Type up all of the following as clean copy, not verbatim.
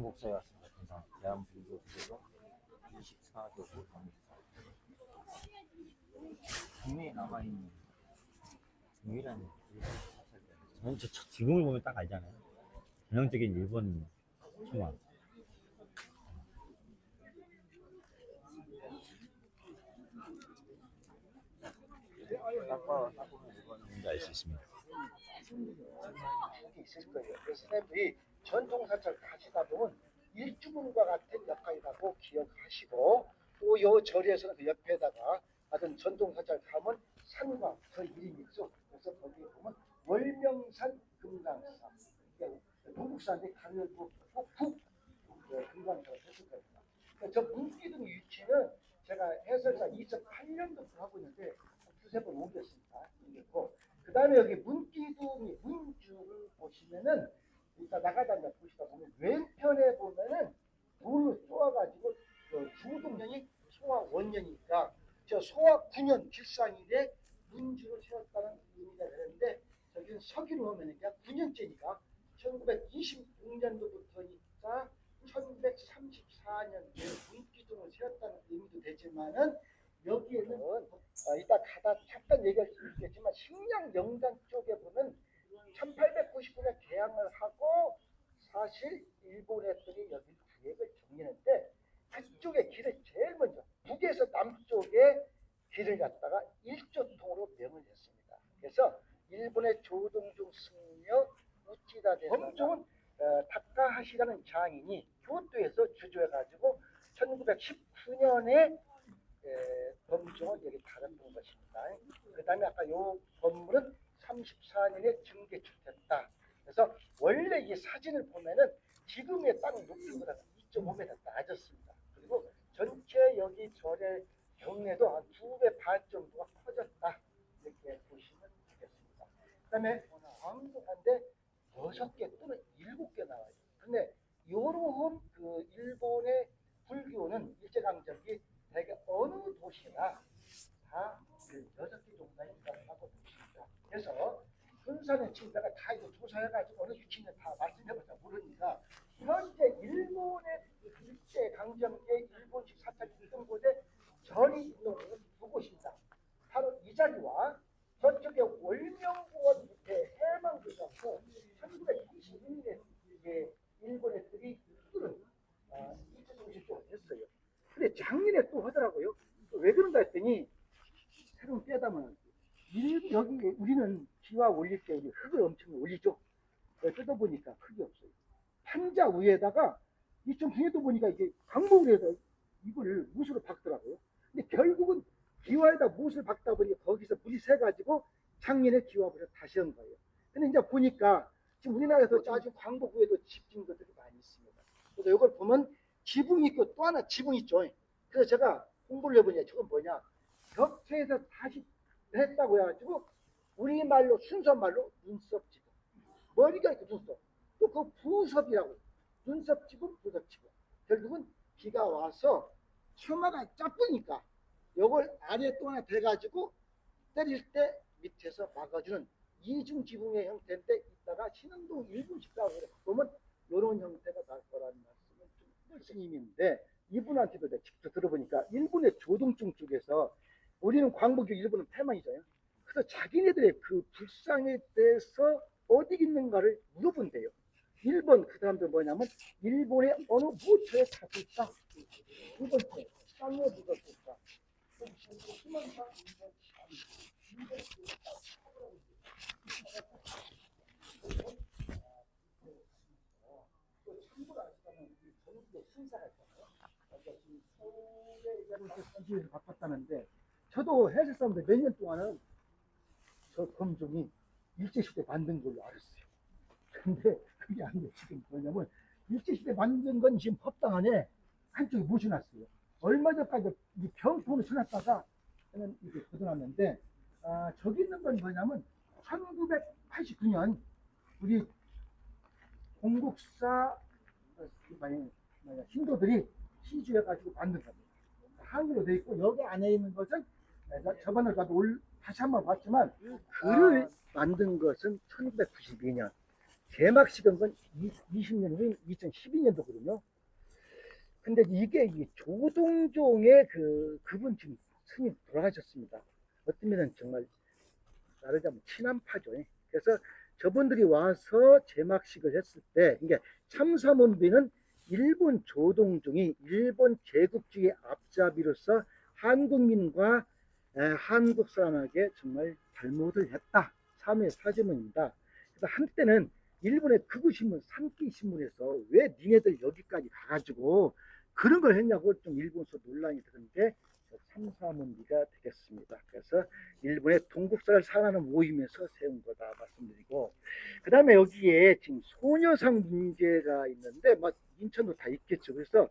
광복사에 왔습니다. 군산 대한불교 부대로 24조국 광복사. 국내에 남아있는 유일한 저는 저 지붕을 보면 딱 알잖아요. 전형적인 일본 청화. 딱 보면 일본인지 알 수 있습니다. 있을 거예요. 그래서 선생님들이 전통사찰 가시다 보면 일주문과 같은 역할이라고 기억하시고, 또 요 절에서는 그 옆에다가 하여튼 전통사찰 가면 산과 저 이름이 있어. 그래서 거기 보면 월명산 금강사, 동국사인데 강렬북 북 금강사가 됐을 겁니다. 저 문기둥 위치는 제가 해설사 2008년도부터 하고 있는데 두세 번 옮겼습니다. 그 다음에 여기 문기둥이 문주를 보시면은 일단 나가다가 보시다 보면 왼편에 보면은 돌로 쪼아가지고 주동년이 소화 원년이니까 저 소화 9년 길상일에 문주를 세웠다는 의미가 되는데, 저기는 서기로 하면 그냥 9년째니까 1926년도부터니까 1934년에 문기둥을 세웠다는 의미도 되지만은, 여기에는 이따 가다 잠깐 얘기할 수 있겠지만 식량 영장 쪽에 보면 1899년 개항을 하고 사실 일본 애들이 여기 구획을 정리했는데, 그쪽에 길을 제일 먼저 북에서 남쪽에 길을 갖다가 일조통으로 명을 했습니다. 그래서 일본의 조동중 승려 우찌다 대사 범종은 타카하시라는 장인이 교토에서 주조해가지고 1919년에 범종을 여기 달았던 것입니다. 그 다음에 아까 요 건물은 34년에 증개축됐다. 그래서 원래 이 사진을 보면은 지금의 땅 높이보다 2.5m 낮았습니다. 그리고 전체 여기 절의 경내도 한 2배 반 정도가 커졌다. 이렇게 보시면 되겠습니다. 그 다음에 광복한데 6개 또는 7개 나와요. 근데 요런 그 일본의 불교는 일제강점기 대개 어느 도시나 다 6개 정도가 있다고 보십니다. 그래서 군산의 친다가 다 이거 조사해가지고 어느 위치는 다 말씀해보자 모르니까, 현재 일본의 일제강점기에 일본식 사찰이 있던 곳에 절이 있는 곳은 두 곳입니다. 바로 이 자리와 저쪽에 월명공원 밑에 해망도라고 1922년에 일본 애들이 이끌은 일제정신적으로 했어요. 근데 작년에 또 하더라고요. 왜 그런가 했더니 새로운 빼다면 여기 우리는 기와 올릴 때 우리 흙을 엄청 올리죠. 뜯어보니까 흙이 없어요. 판자 위에다가 이좀 뒤에도 보니까 이게 강목을 해서 이걸 못으로 박더라고요. 근데 결국은 기와에다 못을 박다 보니까 거기서 물이 새가지고 작년에 기와부터 다시 한 거예요. 근데 이제 보니까 지금 우리나라에서 아주 광복 후에도 집진 것들이 많이 있습니다. 그래서 이걸 보면 지붕이 있고 또 하나 지붕 있죠. 그래서 제가 공부를 해보니 저건 뭐냐, 벽체에서 다시 했다고 해가지고 우리말로 순서말로 눈썹 지붕, 머리가 있고 눈썹, 또 그 부섭이라고, 눈썹 지붕 부섭 지붕. 결국은 비가 와서 처마가 짜쁘니까 이걸 아래에 또 하나 대가지고 때릴 때 밑에서 막아주는 이중 지붕의 형태인데, 이따가 신흥동 일본식당으로 보면 이런 형태가 날 거라는 말씀은 좀 스님인데, 이분한테도 내가 직접 들어보니까 일본의 조동중 쪽에서 우리는 광복이 일본은 패망이잖아요. 그래서 자기네들의 그 불상에 대해서 어디 있는가를 물어본대요. 일본 그 사람들 뭐냐면 일본의 어느 모처에 탔을까? 두 번째 땅에 묻었을까? 신사가 바꿨다는데, 저도 해설사인데 몇 년 동안은 저 검종이 일제시대 만든 걸로 알았어요. 근데 그게 아니에요. 지금 뭐냐면 일제시대 만든 건 지금 법당 안에 한쪽에 모셔놨어요. 얼마 전까지 병풍을 쳐놨다가 저는 이렇게 걷어놨는데, 저기 있는 건 뭐냐면 1989년 우리 공국사 신도들이 시주해가지고 만든 겁니다. 한글로 되어 있고, 여기 안에 있는 것은 저번에 다시 한번 봤지만 글을 만든 것은 1992년. 개막식은 건 20년 후인 2012년도거든요. 근데 이게 조동종의 그분 지금 스님 돌아가셨습니다. 어떤 면은 정말 말하자면 친한파죠. 그래서 저분들이 와서 제막식을 했을 때 이게 참사문비는 일본 조동종이 일본 제국주의 앞잡이로서 한국민과 한국 사람에게 정말 잘못을 했다. 참의 사죄문입니다. 그래서 한때는 일본의 극우신문 산기신문에서 왜 니네들 여기까지 가가지고 그런 걸 했냐고 좀 일본에서 논란이 되는데 참사문비가 되겠습니다. 그래서 일본의 동국사를 사랑하는 모임에서 세운 거다 말씀드리고, 그 다음에 여기에 지금 소녀상 문제가 있는데 뭐 인천도 다 있겠죠. 그래서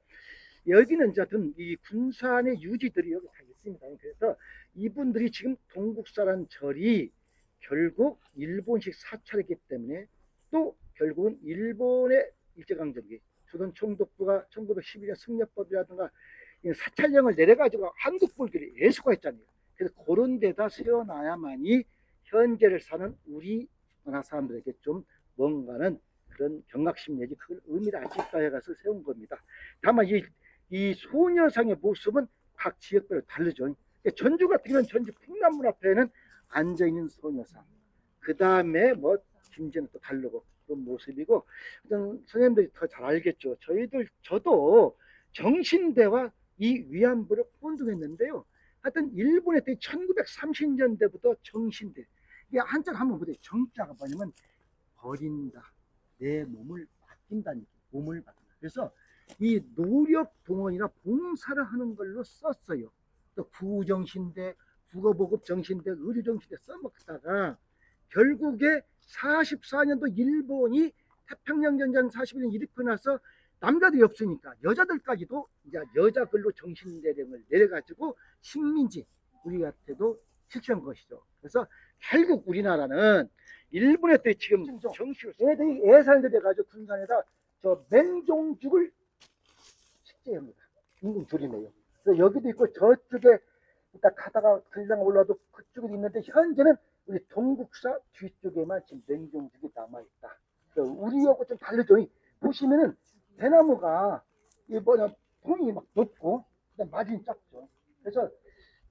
여기는 어쨌든 이 군산의 유지들이 여기 다 있습니다. 그래서 이분들이 지금 동국사란 절이 결국 일본식 사찰이기 때문에 또 결국은 일본의 일제강점기 조선 총독부가 1912년 승려법이라든가 사찰령을 내려가지고 한국 불교를 애수가했잖아요. 그래서 그런 데다 세워놔야만이 현재를 사는 우리 문화 사람들에게 좀 뭔가는 그런 경각심 내지 그걸 의미를 알 수 있다 해서 세운 겁니다. 다만 이 소녀상의 모습은 각 지역별로 다르죠. 전주 같은 경우는 전주 풍남문 앞에는 앉아있는 소녀상, 그 다음에 뭐 김제는 또 다르고 그런 모습이고, 선생님들이 더 잘 알겠죠. 저도 정신대와 이 위안부를 혼동했는데요. 하여튼 일본에 1930년대부터 정신대, 이게 한자로 한번 보세요. 정자가 뭐냐면 버린다, 내 몸을 맡긴다는 얘기, 몸을 맡긴다. 그래서 이 노력 동원이나 봉사를 하는 걸로 썼어요. 또 구정신대, 국어보급 정신대, 의료정신대 써먹다가 결국에 44년도 일본이 태평양전쟁 41년 일으키고 나서 남자들이 없으니까 여자들까지도 이제 여자 근로 정신대령을 내려가지고 식민지 우리한테도 실시한 것이죠. 그래서 결국 우리나라는 일본에 또 지금 정치로 애들이 애살들이 가지고 군산에다 저 맹종죽을 식재합니다. 인공 조림해요. 그래서 여기도 있고 저쪽에 이따 가다가 들랑 올라도 그쪽에도 있는데 현재는 우리 동국사 뒤쪽에만 지금 맹종죽이 남아있다. 우리하고 좀 다르죠. 보시면은 대나무가 이 뭐냐 봉이 막 높고 그다음 마진이 작죠. 그래서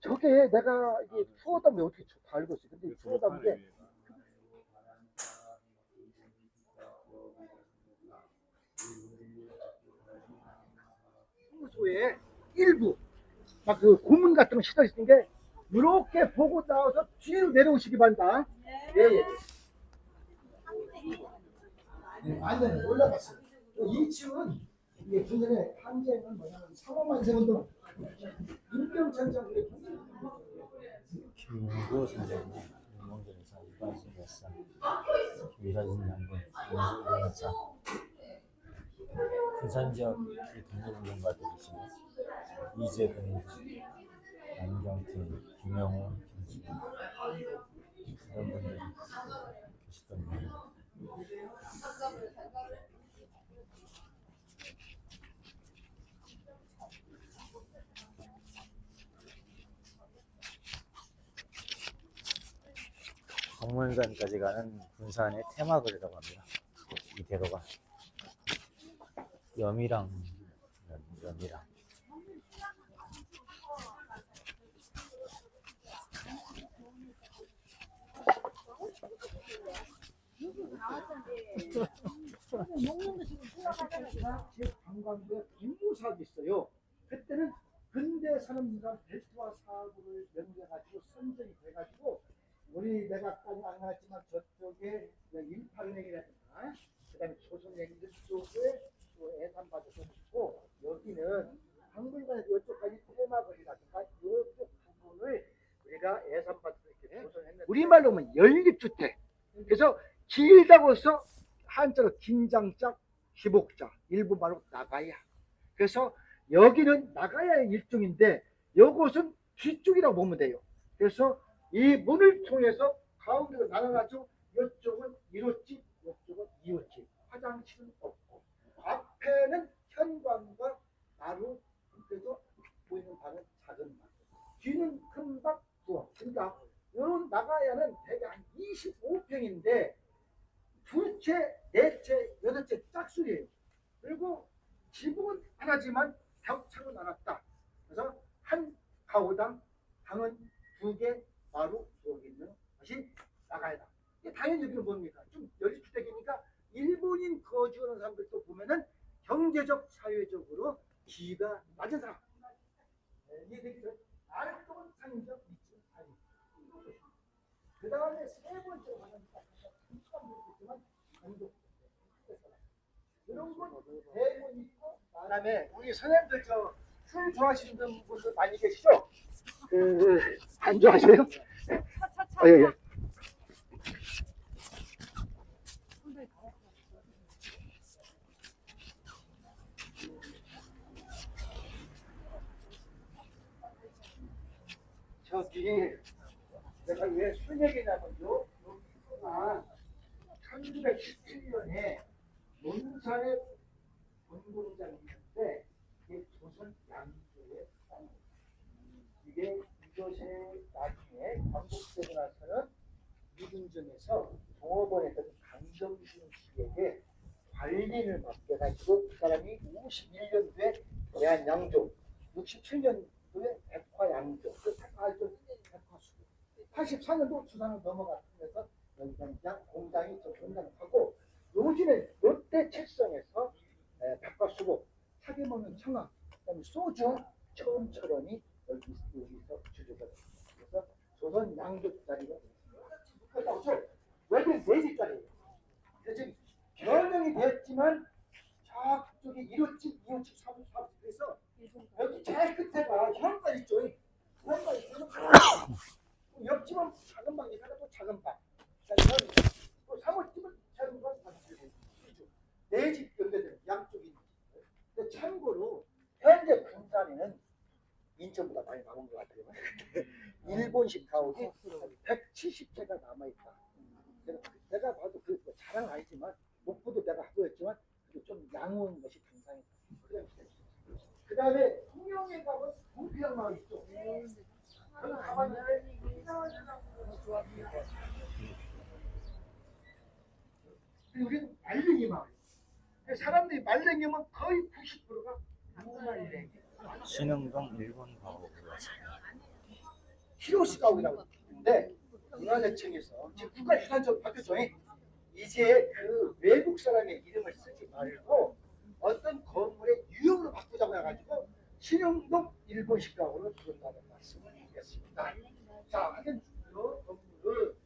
저게 내가 이게 투어담에 어떻게 다 알고 있어요. 근데 투어담에 평소에 일부 막 그 고문 같은 거 시켜 있는 게 이렇게 보고 나와서 뒤로 내려오시기 바란다. 예, 예. 완전히 올라갔어요. 2층은 이게 분전에 한계는 뭐냐면 사고만세운동 임병천장 김구 선생님, 윤몽준에서 이관순 여사, 유사진 장군, 윤수진 여사, 군산지역 독립운동가들이시고 이재근, 안경태, 김영호, 김수근 이런 분들이 계시던 분입니다. 성문산까지 가는 군산의 테마거리라고 합니다. 이 대로가 여미랑 관광부에 김무사도 있어요. 그때는 근대 사람들과 벨트와 사고를 연결해가지고 선전이 돼가지고 우리 내가까지 안 나왔지만 저쪽에 18은행이라든가 그다음에 조선행들 쪽에 또 애산바다도 있고 여기는 박물관에서 이쪽까지 테마거리라든가 이쪽 부분을 우리가 애산바다로 이렇게 조성했는데 우리말로 하면 연립주택. 그래서 길다고 해서 한자로 긴장자, 기복자, 일본 말로 나가야. 그래서 여기는 나가야의 일종인데 이곳은 뒤쪽이라고 보면 돼요. 그래서 이 문을 통해서 가운데로 나눠가지고 이쪽은 1호집, 이쪽은 2호집. 화장실은 없고 앞에는 현관과 나루 그래서 보이는 방은 작은 방. 뒤는 큰 방, 부엌. 그러니까 이런 나가야는 대개 한 25평인데 두채, 네채, 여덟채 짝수리예요. 그리고 지붕은 하나지만 벽창은 나눴다. 그래서 한 가구당 방은 2개 바로 여기 있는 것이 나가야. 당연히 여기는 뭡니까? 좀 연립주택이니까 일본인 거주하는 사람들도 보면은 경제적, 사회적으로 지위가 낮은 사람. 이해되겠어요? 아래쪽은 상인적, 밑은 하위. 그 다음에 세 번째로 가니까 잠깐 보겠지만 이런 건 대본 있고, 그다음에 우리 선생님들 술 좋아하시는 분들 많이 계시죠? 안 좋아하세요? 예. 저기 내가 왜 술 얘기냐면요. 여기가 1917년에 논산의 본공장이 있는데 이게 조선 양조의 땅. 이게 이것이 나중에 광복되고 나서는 미군정에서 종업원에 던 강정준 씨에게 관리를 맡겨가지고 그 사람이 51년도에 대한양조, 67년도에 백화양조, 그 백화수, 84년도 주산을 넘어가면서 여기가 공장이 좀 존장하고 요즘에 롯데칠성에서 백화수복, 사기 먹는 청아, 그다음에 소주 처음처럼이 여기서 주주가 됐습니다. 그래서 조선 양조 자리가 됐습니다. 외국 4집짜리예요. 그래서 변형이 되었지만 저쪽에 1호집, 2호집, 3호집, 4호집 그래서 여기 제일 끝에가 현관 있죠. 현관 있으면 옆집은 작은 방이 하나 또 작은 방. 또 3호집은 작은 방, 4호집이 4집 연대되는 양쪽이 있는 집. 근데 참고로 현재 군산에는 인천보다 많이 남은 것 같아요. 일본식 가옥이 170채가 남아있다. 내가 봐도 그 자랑 아니지만 목포도 내가 하고였지만 좀 양호한 것이 당상이다. 그 다음에 통영에 가면 동피양 마을 있죠. 거기 가봤는데 우리는 말랭이 마을. 사람들이 말랭이면 거의 90%가 무말랭이. 신흥동 일본 가옥으로 왔습니다. 히로시 가옥이라고 있는데 문화재청에서 지금 국가유산지로 바뀌었죠. 이제 그 외국 사람의 이름을 쓰지 말고 어떤 건물의 유형으로 바꾸자고 해가지고 신흥동 일본식 가옥으로 부른다는 말씀을 드리겠습니다. 자, 하여튼 이 건물을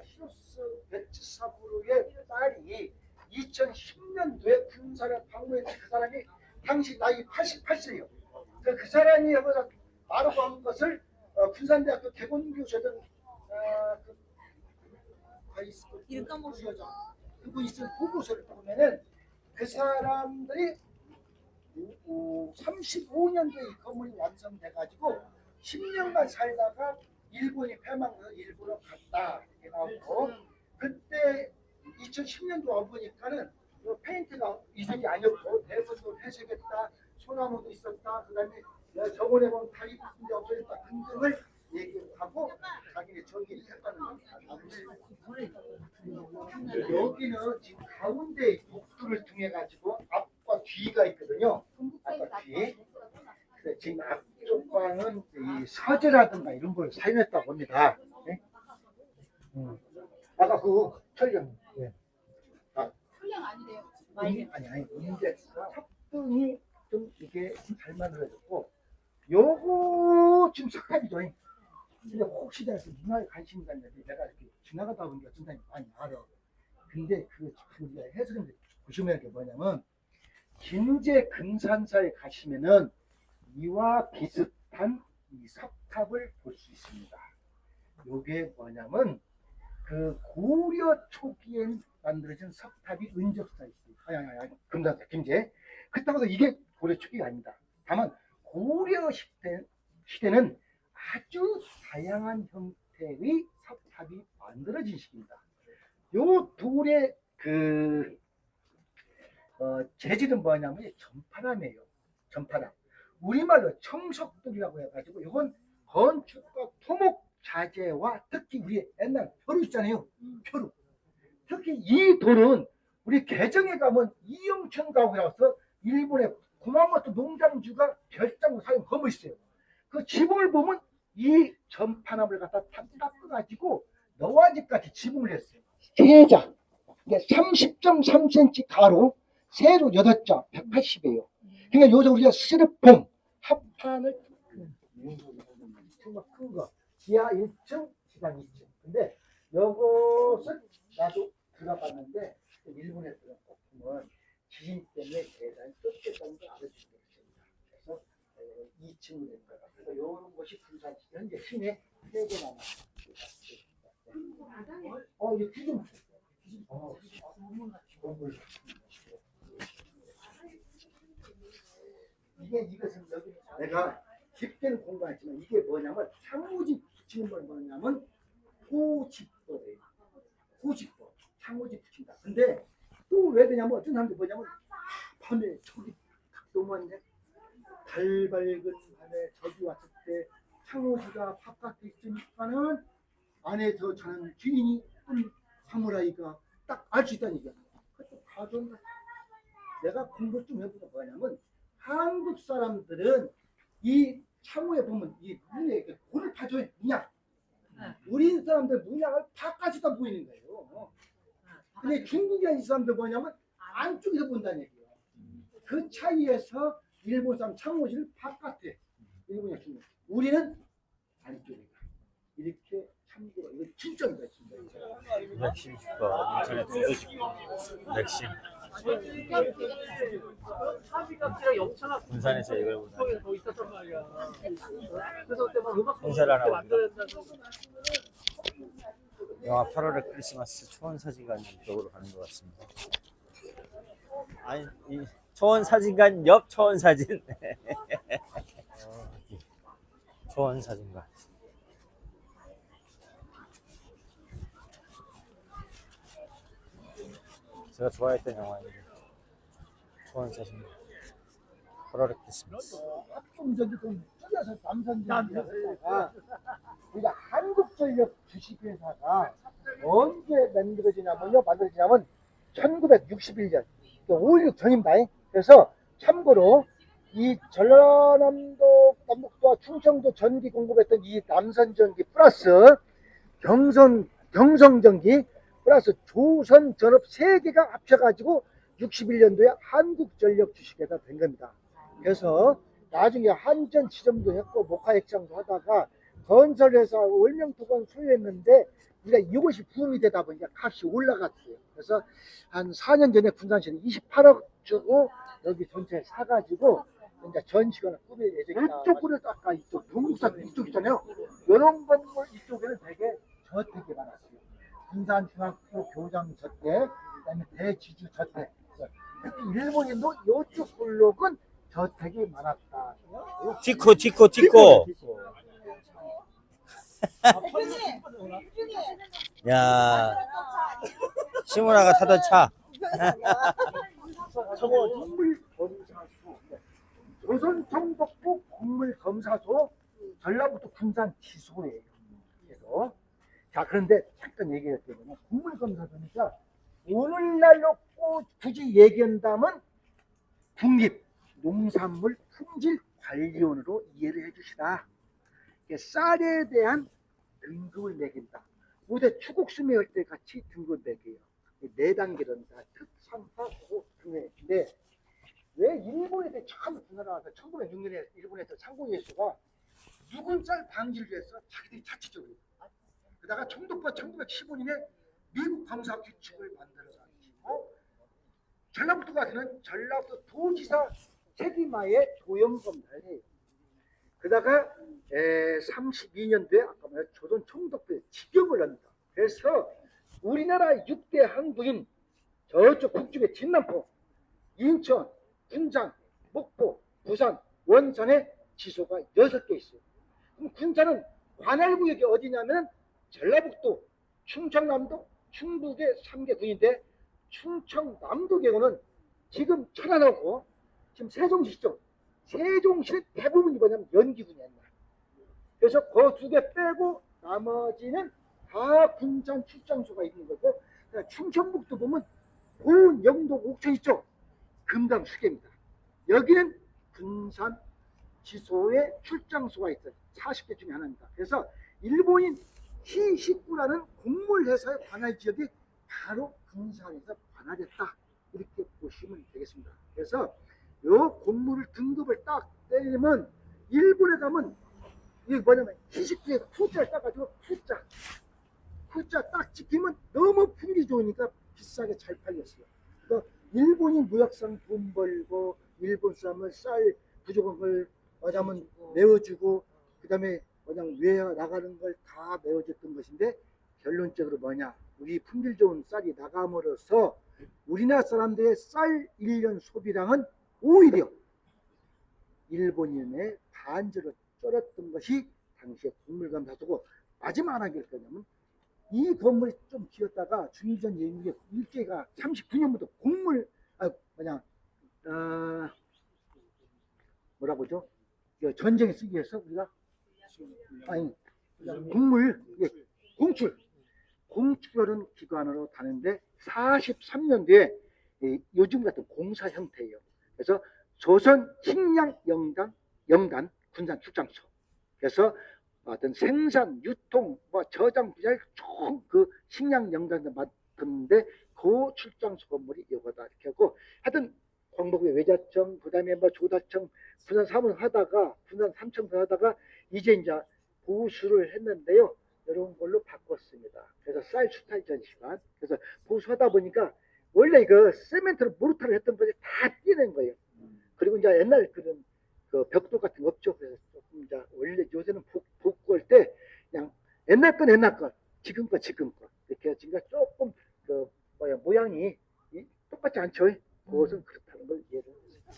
히로스 베츠사부르의 딸이 2010년도에 군산에 방문했던 그 사람이 당시 나이 88세예요. 그 사람이 여기서 말하고 한 것을 군산대학교 개건교수였던 그분이 쓴 보고서를 보면은 그 사람들이 35년도에 이 건물이 완성돼가지고 10년간 살다가 일본이 패망해서 일본으로 갔다 이렇게 나오고 그때 2010년도 와보니까는 페인트가 이상이 아니었고 대부분도 회색했다, 소나무도 있었다, 그 다음에 저번에 보면 다리 부분이 없어졌다 등등을 얘기하고 자기네 전기를 했다는 겁니다. 여기는 지금 가운데 복도를 통해 가지고 앞과 뒤가 있거든요. 앞과 뒤. 그래서 지금 앞쪽 방은 이 서재라든가 이런 걸 사용했다고 합니다. 네? 아까 그 철령. 네. 철령 아니래요. 아니 문제 합등이 좀 이게 잘 만들어졌고 요거 지금 석탑이죠. 근데 혹시 내가 문화에 관심이 있는데 내가 이렇게 지나가다 보니까 진짜 많이 알아. 근데 그 해설인데 보시면 이게 뭐냐면 김제 금산사에 가시면은 이와 비슷한 이 석탑을 볼 수 있습니다. 요게 뭐냐면 그 고려 초기엔 만들어진 석탑이 은적사 있어요. 금산사 김제. 그렇다고 해서 이게 고려 초기가 아닙니다. 다만 고려 시대는 아주 다양한 형태의 석탑이 만들어진 시기입니다. 요 돌의 그 재질은 뭐냐면 전파람이에요. 전파람. 우리말로 청석돌이라고 해가지고 이건 건축과 토목 자재와 특히 우리 옛날 표루 있잖아요. 표루. 특히 이 돌은 우리 개정에 가면 이영천 가구라서 일본의 구마모토 농장주가 별장으로 사용 검을 있어요. 그 지붕을 보면 이 전파나무를 갖다 탁 깎아가지고 너와집까지 지붕을 했어요. 세자 이게 30.3cm 가로 세로 8자 180이에요. 그러니까 요새 우리가 스티로폼 합판을 정말 큰 거 지하 1층 지상 2층. 근데 요것은 나도 들어봤는데 일본에 꼭 보면 지진 때문에 계단이 쫓겼다는 걸 알아주고 있습니다. 그래서 2층으로 된 거예요. 그래서 이런 것이 군산 현재 시내 3개 남았습니다. 이게 기준. 이것은 여기 내가 깊게는 공부했지만 이게 뭐냐면 창호지 붙이는 건 뭐냐면 호집법이에요. 호집법. 창호지 붙인다. 근데 또 왜 그러냐면 어떤 사람들이 뭐냐면 밤에 저기 너무한데 달 밝은 밤에 저기 왔을 때 창호지가 바깥에 있으니까는 안에서 자는 주인이 사무라이가 딱 알 수 있다는 얘기야. 그것도 가져온다. 내가 공부 좀 해보면 뭐냐면 한국 사람들은 이 창호에 보면 이 문에 이렇게 골을 파줘요. 문양. 우리 사람들 문양을 바깥에다 보이는 거예요. 근데 중국에 있는 사람들 뭐냐면 안쪽에서 본다는 얘기예요. 그 차이에서 일본 사람 창호지를 바깥에 일본이 중국. 우리는 안쪽에 이렇게 참고로 이거 진짜입니다. 진짜. 맥심 슈퍼 인터넷 주소식품 맥심 군산에서 이걸 보다 더 있었단 말이야. 그래서 그때 막 음악 행사를 하나 만들어낸다고. 영화 8월의 크리스마스 초원사진관 쪽으로 가는 것 같습니다. 아니 이 초원사진관 옆 초원사진 초원사진관 제가 좋아했던 영화인데 초원사진관 8월의 크리스마스 좀 저기 좀 줄여서 남선전기회사가 우리가 한국전력 주식회사가 언제 만들어지냐면 1961년 5.16 전입니다. 그래서 참고로 이 전라남도 남북도와 충청도 전기 공급했던 이 남선전기 플러스 경성전기 플러스 조선전업 3개가 합쳐가지고 61년도에 한국전력 주식회사 된 겁니다. 그래서 나중에 한전 지점도 했고 목화액장도 하다가 건설회사 월명토건 소유했는데 우리가 이것이 부흥이 되다 보니까 값이 올라갔어요. 그래서 한 4년 전에 군산시는 28억 주고 여기 전체 사가지고 이제 전시관을 꾸밀 예정이다. 이쪽으로 아까 이쪽 동국산 이쪽 있잖아요. 이런 건물 이쪽에는 되게 저택이 많았어요. 군산중학교 교장 저택, 그다음에 대지주 저택. 특히 일본인도 이쪽 블록은 저택이 많았다. 티코 야 시문화가 타던 차 저거 건물검사소 조선정복부 건물검사소 전라북도 군산지소예요. 그래서 자 그런데 잠깐 얘기할 때는 건물검사소니까 오늘날로 굳이 얘기한다면 국립농산물 품질관리원으로 이해를 해주시라. 쌀에 대한 등급을 매긴다. 우리 추국수매 할 때 같이 등급을 매겨요. 4단계란다. 특산화, 고등회인데 왜 일본에 처음 나와서 1906년에 일본에서 상공회수가 묵은 쌀 방지를 위해서 자기들이 자체적으로 그러다가 총독부가 1915년에 미국 검사 규칙을 만들어가지고 전라북도 가서는 전라북도 도지사 책임하에 조영검사를 해요. 그러다가 32년도에 아까 말한 조선 총독부에 직역을 합니다. 그래서 우리나라 6대 항구인 저쪽 북쪽의 진남포, 인천, 군산, 목포, 부산, 원산에 지소가 6개 있어요. 그럼 군산은 관할구역이 어디냐면 전라북도, 충청남도, 충북의 3개 군인데 충청남도 경우는 지금 천안하고 지금 세종시죠. 세종시는 대부분이 뭐냐면 연기군이야. 그래서 그 2개 빼고 나머지는 다 군산 출장소가 있는 거고 충청북도 보면 고은, 영동, 옥천 있죠. 금강수계입니다. 여기는 군산 지소의 출장소가 있어요. 40개 중에 하나입니다. 그래서 일본인 히시쿠라는 곡물회사의 관할 지역이 바로 군산에서 관할했다. 이렇게 보시면 되겠습니다. 그래서 요 곡물을 등급을 딱 때리면 일본에 가면 이게 뭐냐면 히시쿠에 후자를 따가지고 후자 딱 찍히면 너무 품질 좋으니까 비싸게 잘 팔렸어요. 그러니까 일본이 무역상 돈 벌고 일본 사람은 쌀 부족한 걸 뭐냐면 메워주고 그다음에 그냥 외에 나가는 걸 다 메워줬던 것인데 결론적으로 뭐냐 우리 품질 좋은 쌀이 나감으로써 우리나라 사람들의 쌀 1년 소비량은 오히려 일본인의 반절을 줄였던 것이 당시에 곡물감사소고 마지막 하나 길 거냐면 이 건물이 좀 기었다가 중의전 예민계 일제가 39년부터 곡물 뭐라고죠? 전쟁에 쓰기 위해서 우리가 곡물 공출하는 기관으로 다는데 43년도에 요즘 같은 공사 형태예요. 그래서 조선 식량 영단 군산 출장소. 그래서 어떤 생산, 유통, 저장 분야를 총 그 식량 영단을 맡았는데 그 출장소 건물이 이거다 이렇게 하고 하여튼 광복의 외자청, 그다음에 조다청, 군산 사무소 하다가 군산 삼청소 하다가 이제 보수를 했는데요. 이런 걸로 바꿨습니다. 그래서 쌀 수탈 전시관. 그래서 보수하다 보니까 원래 그 세멘트로 모르타를 했던 것이 다 띄는 거예요. 그리고 이제 옛날 그런 그 벽돌 같은 거 없죠. 그래서 조금 이제 원래 요새는 복구할 때 그냥 옛날 건 지금 거 이렇게 지금 조금 그 모양이 똑같지 않죠. 그것은 그렇다는 걸 이해를 했습니다.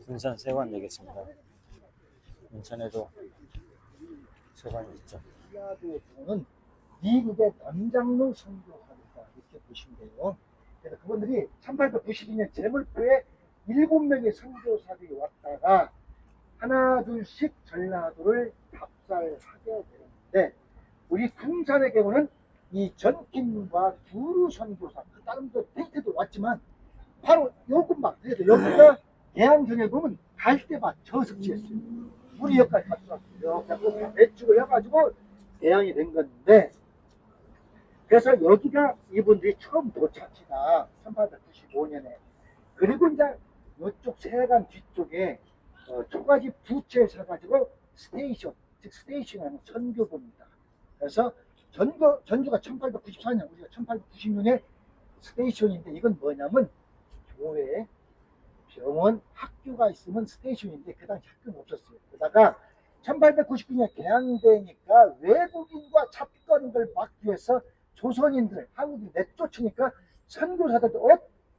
군산 세관 되겠습니다. 인천에도 세관이 있죠. 시아도의 경우는 미국의 남장로 선교사입니다. 이렇게 보시면 돼요. 그래서 그분들이 1892년 제물포에 7명의 선교사들이 왔다가 하나 둘씩 전라도를 답살하게 되는데 우리 군산의 경우는 이 전킨과 두루 선교사 그 다른 데이트도 왔지만 바로 요금방 그래도 여기가 대항전에 보면 갈대밭 저습지였어요. 우리 여기까지 갔더라고요. 매축을 해가지고 대항이 된 건데 그래서 여기가 이분들이 처음 도착지다. 1895년에. 그리고 이제 이쪽 세관 뒤쪽에 초가지 부채를 사가지고 즉 스테이션하는 선교부입니다. 그래서 전주가 1894년, 우리가 1890년에 스테이션인데 이건 뭐냐면 교회, 병원, 학교가 있으면 스테이션인데 그 당시 학교는 없었어요. 그러다가 1899년 개항되니까 외국인과 접근을 막기 위해서 조선인들, 한국이 내쫓으니까 선교사들도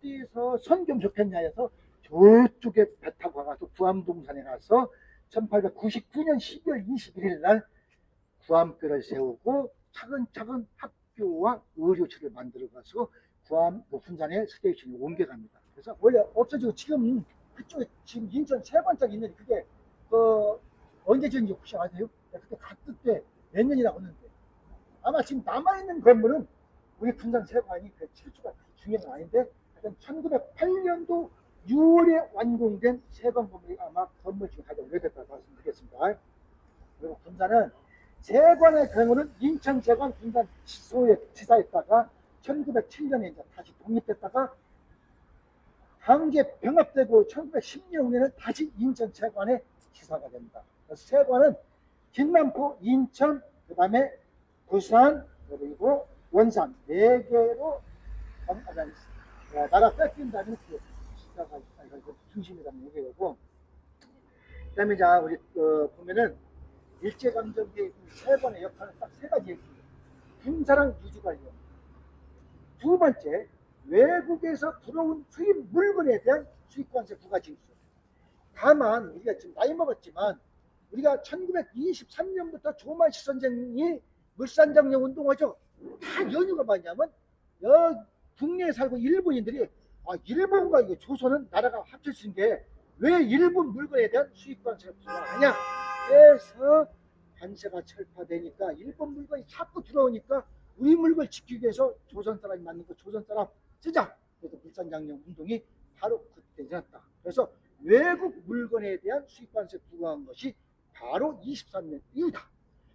어디서 선교하면 좋겠냐 해서 저쪽에 배 타고 가서 구암동산에 가서 1899년 12월 21일 날 구암교를 세우고 차근차근 학교와 의료처를 만들어 가서 군산의 스테이션을 옮겨갑니다. 그래서 원래 없어지고 지금 그쪽에 지금 인천 세관짝이 있는데 그게 언제 지은지 혹시 아세요? 그때 그때 몇 년이라고 했는데 아마 지금 남아있는 건물은 우리 군산 세관이 그 철수가 중요한 건 아닌데 1908년도 6월에 완공된 세관 건물이 아마 건물 중에 가장 오래됐다고 말씀드리겠습니다. 그리고 군산은 세관의 경우는 인천 세관 군산 지소에 지사했다가 1907년에 이제 다시 독립했다가 강제 병합되고 1916년에는 다시 인천 세관에 지사가 됩니다. 그래서 세관은 김남포, 인천, 그 다음에 부산, 그리고 원산 4개로 나라 뺏긴다는 그 시사가 중심이라는 얘기고 그 다음에 이제 우리 보면은 일제강점기의 세관의 역할은 딱 3가지 얘기입니다. 군사랑 유지관련. 두 번째, 외국에서 들어온 수입 물건에 대한 수입관세 부과 징수. 다만 우리가 지금 나이 먹었지만 우리가 1923년부터 조만시 선생이 물산장려 운동하죠. 다 연유가 뭐냐면 국내에 살고 일본인들이 일본과 이게 조선은 나라가 합칠 수 있는 게 왜 일본 물건에 대한 수입관세를 부과하냐. 그래서 관세가 철파되니까 일본 물건이 자꾸 들어오니까 우리 물건을 지키기 위해서 조선 사람이 만든 거 조선 사람 쓰자. 그래서 물산장려 운동이 바로 그때 일어났다. 그래서 외국 물건에 대한 수입관세 부과한 것이 바로 23년 이후다.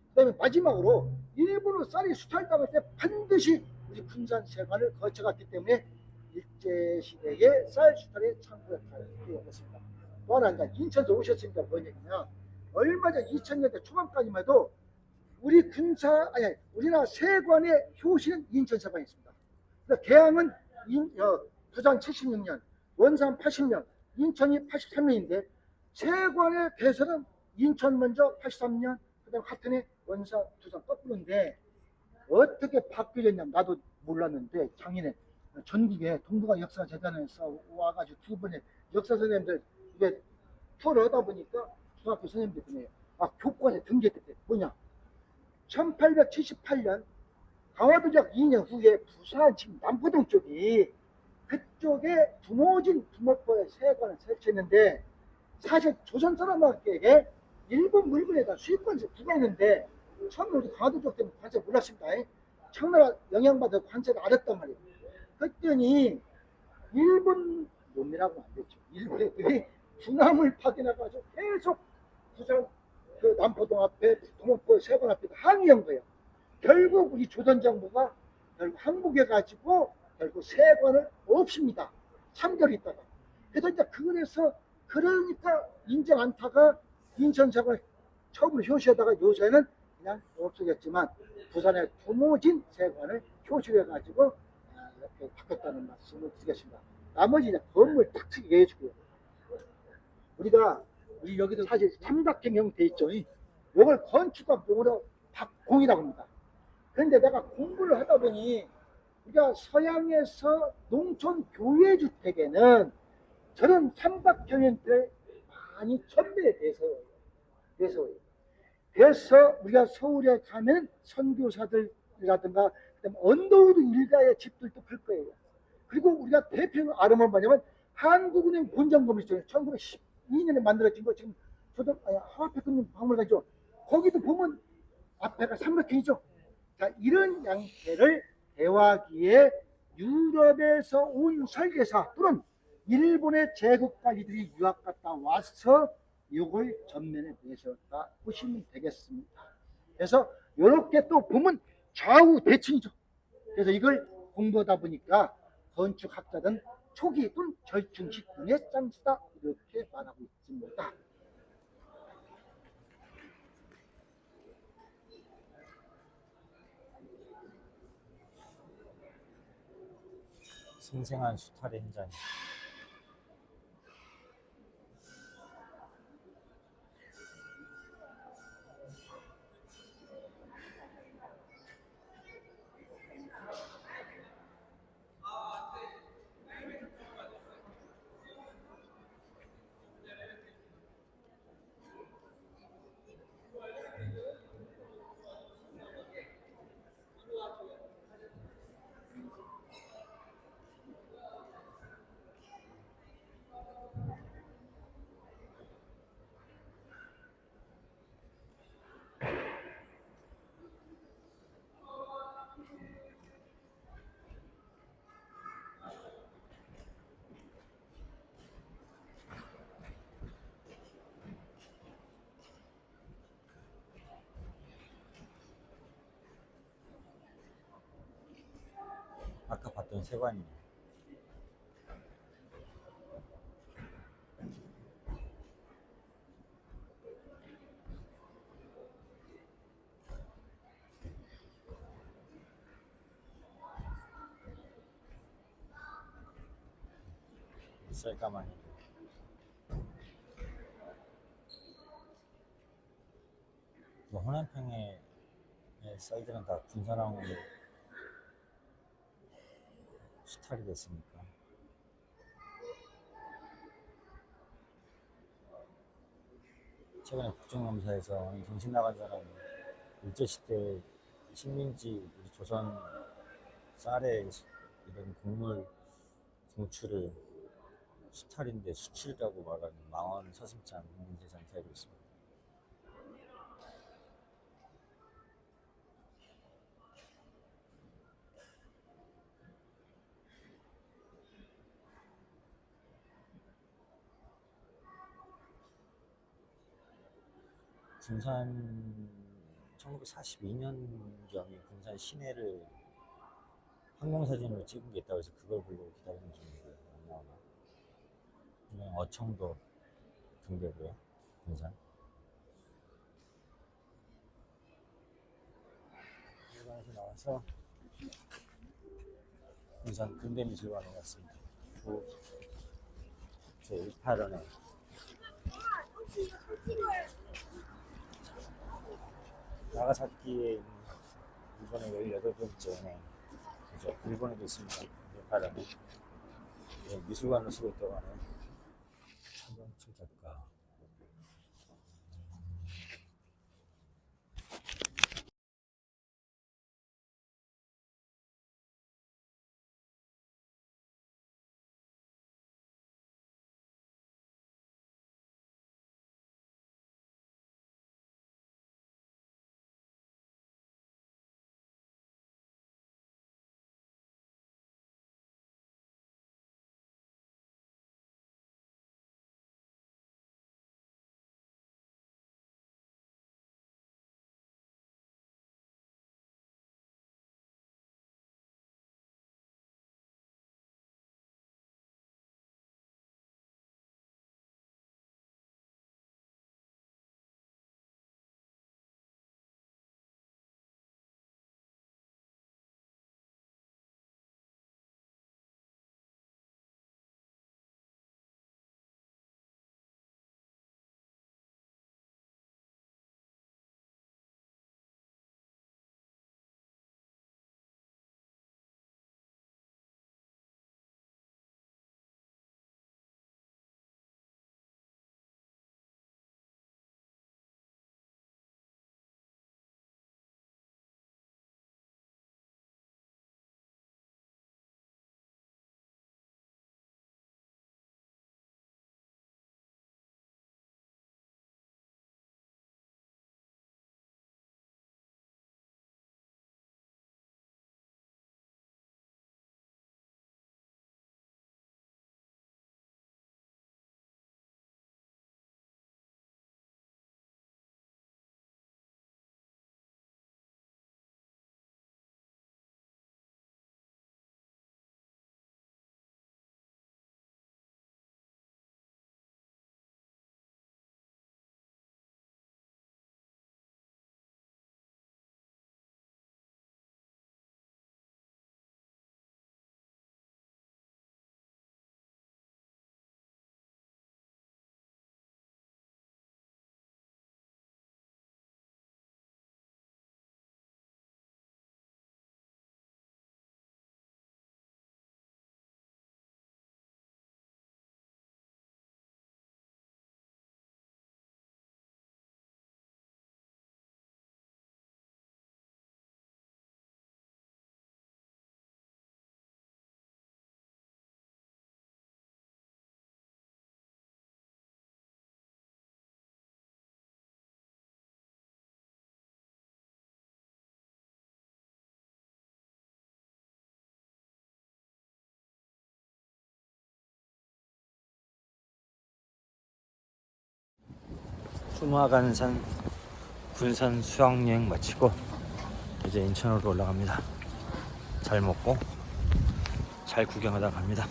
그 다음에 마지막으로 일본으로 쌀이 수탈당할 때 반드시 우리 군산 세관을 거쳐갔기 때문에 일제시대의 쌀 수탈에 참고했다는 것입니다. 또 하나 인천에서 오셨으니까 뭔 얘기냐, 얼마 전 2000년대 초반까지만 해도 우리나라 세관의 효시는 인천 세관이 있습니다. 그러니까 개항은 부산 76년, 원산 80년, 인천이 83년인데 세관의 개설은 인천 먼저 83년, 그다음 하튼에 원산, 부산 거꾸로인데 어떻게 바뀌었냐면 나도 몰랐는데 작년에 전국에 동북아 역사재단에서 와가지고 두 번의 역사 선생님들 이게 투어를 하다 보니까 중학교 선생님들 보내요. 교과서에 등재됐대. 뭐냐? 1878년 강화도작 2년 후에 부산 지금 남포동 쪽이 그쪽에 두모포의 세관을 설치했는데 사실 조선 사람에게 일본 물건에다 수입관세 부과했는데 처음에 우리 강화도적 때문에 관세 몰랐습니다. 청나라 영향받아서 관세를 알았단 말이에요. 그랬더니 일본 놈이라고 안 됐죠. 일본 애들이 군함을 파견해가지고 계속 부산 그 남포동 앞에 두모포 세관 앞에 항의한 거예요. 결국 우리 조선 정부가 결국 항복해가지고 결국 세관을 없습니다. 3개월 있다가. 그래서 이제 그러니까 인정 않다가 인천 세관을 처음으로 효시하다가 요새는 그냥 없어졌지만 부산의 두모진 세관을 효시해가지고 이렇게 바꿨다는 말씀을 드리겠습니다. 나머지 이제 건물 탁 트게 해주고요. 우리 여기도 사실 삼각형 형태 있죠. 이걸 건축학 용어로 박공이라고 합니다. 그런데 내가 공부를 하다 보니 우리가 서양에서 농촌 교외 주택에는 저런 삼각형 형태를 많이 전매돼서요. 그래서 우리가 서울에 가면 선교사들이라든가 그다음에 언더우드 일가의 집들도 그럴 거예요. 그리고 우리가 대표로 알아보면 뭐냐면 한국은행 본점 건물 있잖아요. 1912년에 만들어진 거 지금 하와페크님 박물관이죠. 거기도 보면 앞에가 삼각형이죠. 자, 이런 양태를 대화기에 유럽에서 온 설계사 또는 일본의 제국관리들이 유학 갔다 와서 이걸 전면에 내세웠다 보시면 되겠습니다. 그래서 이렇게 또 보면 좌우 대칭이죠. 그래서 이걸 공부하다 보니까 건축학자는 초기 또는 절충식 르네상스다 이렇게 말하고 있습니다. 생생한 수탈의 현장이. 아까 봤던 세관이네. 쌀까마니. 호남평의 쌀들은 다 군사랑으로 수탈이 됐으니까. 최근에 국정감사에서 정신 나간 사람이 일제시대 식민지 우리 조선 쌀의 이런 곡물 공출을 수탈인데 수출이라고 말하는 망언 서슴지 않는 세상이 살고 있습니다. 군산 1942년경에 군산 시내를 항공사진으로 찍은 게 있다고 해서 그걸 보려고 기다리는 중인데 안 나오나. 그냥 어청도 등대고요. 군산. 일반에서 나와서 군산 근대미술관에 갔습니다. 제 18원에 나가사키에 있는 일본의 18번째 은행, 그죠? 일본에도 있습니다. 18원에 미술관을 쓰고 있다고 하네요. 차병철 작가. 수마간산 군산 수학여행 마치고 이제 인천으로 올라갑니다. 잘 먹고 잘 구경하다 갑니다.